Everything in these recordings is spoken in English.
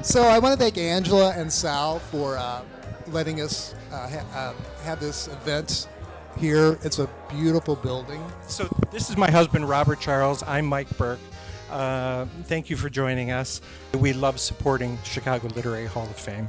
So I want to thank Angela and Sal for letting us have this event here. It's a beautiful building. So this is my husband, Robert Charles. I'm Mike Burke. Thank you for joining us. We love supporting Chicago Literary Hall of Fame.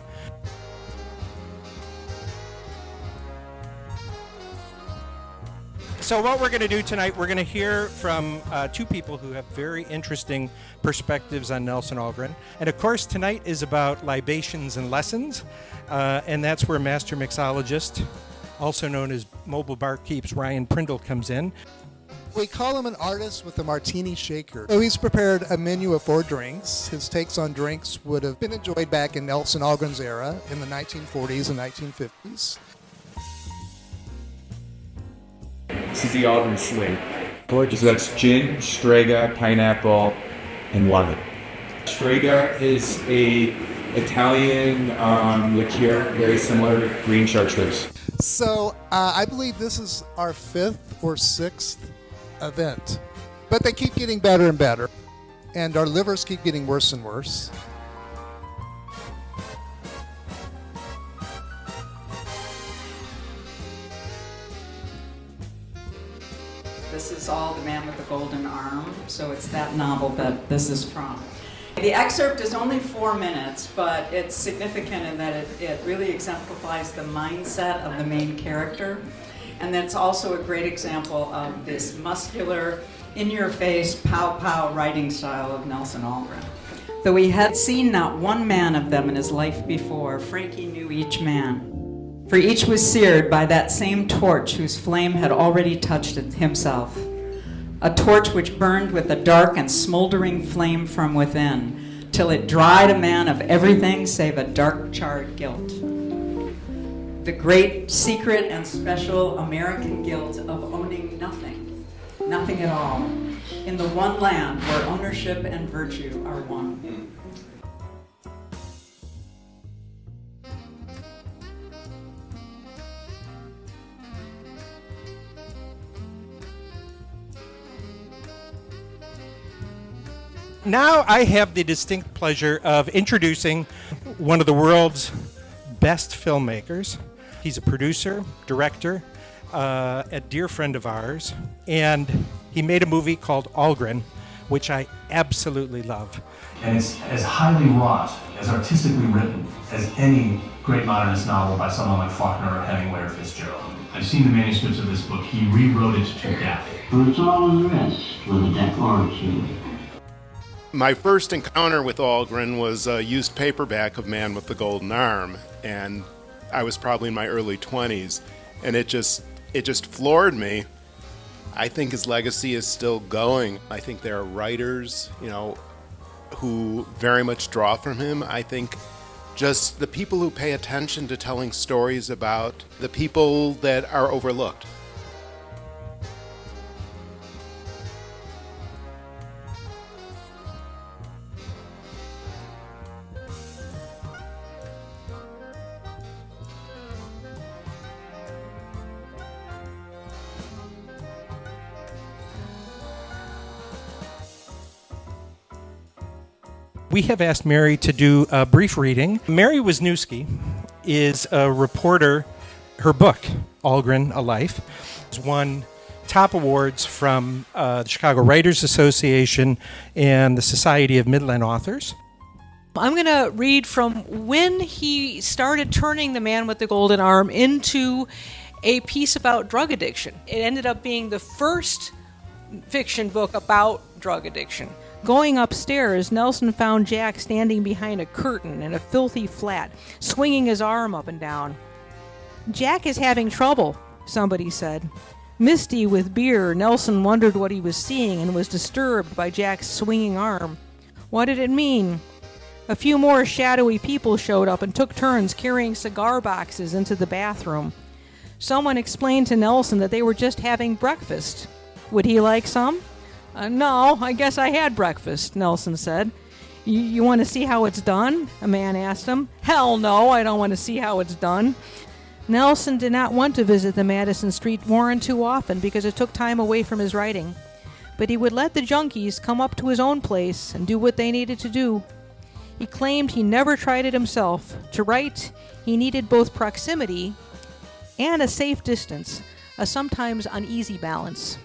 So what we're going to do tonight, we're going to hear from two people who have very interesting perspectives on Nelson Algren. And of course, tonight is about libations and lessons. And that's where master mixologist, also known as mobile barkeeps, Ryan Prindle comes in. We call him an artist with a martini shaker. So he's prepared a menu of 4 drinks. His takes on drinks would have been enjoyed back in Nelson Algren's era in the 1940s and 1950s. This is the Algren Slate. Gorgeous. So that's gin, strega, pineapple, and lemon. Strega is a Italian liqueur, very similar to green chartreuse. So I believe this is our 5th or 6th event, but they keep getting better and better, and our livers keep getting worse and worse. This is all The Man with the Golden Arm, so it's that novel that this is from. The excerpt is only 4 minutes, but it's significant in that it really exemplifies the mindset of the main character. And that's also a great example of this muscular, in-your-face, pow-pow writing style of Nelson Algren. Though he had seen not one man of them in his life before, Frankie knew each man. For each was seared by that same torch whose flame had already touched himself. A torch which burned with a dark and smoldering flame from within, till it dried a man of everything save a dark charred guilt. The great, secret, and special American guilt of owning nothing, nothing at all, in the one land where ownership and virtue are one. Now I have the distinct pleasure of introducing one of the world's best filmmakers. He's a producer, director, a dear friend of ours, and he made a movie called Algren, which I absolutely love. And it's as highly wrought, as artistically written, as any great modernist novel by someone like Faulkner or Hemingway or Fitzgerald. I've seen the manuscripts of this book. He rewrote it to death. It's all in the rest with a deck or two. My first encounter with Algren was a used paperback of Man with the Golden Arm, and I was probably in my early 20s, and it just floored me. I think his legacy is still going. I think there are writers, who very much draw from him. I think just the people who pay attention to telling stories about the people that are overlooked. We have asked Mary to do a brief reading. Mary Wisniewski is a reporter. Her book, Algren, A Life, has won top awards from the Chicago Writers Association and the Society of Midland Authors. I'm going to read from when he started turning The Man with the Golden Arm into a piece about drug addiction. It ended up being the first fiction book about drug addiction. Going upstairs, Nelson found Jack standing behind a curtain in a filthy flat, swinging his arm up and down. "Jack is having trouble," somebody said. Misty with beer, Nelson wondered what he was seeing and was disturbed by Jack's swinging arm. What did it mean? A few more shadowy people showed up and took turns carrying cigar boxes into the bathroom. Someone explained to Nelson that they were just having breakfast. Would he like some? No, I guess I had breakfast, Nelson said. You want to see how it's done? A man asked him. Hell no, I don't want to see how it's done. Nelson did not want to visit the Madison Street Warren too often because it took time away from his writing. But he would let the junkies come up to his own place and do what they needed to do. He claimed he never tried it himself. To write, he needed both proximity and a safe distance, a sometimes uneasy balance.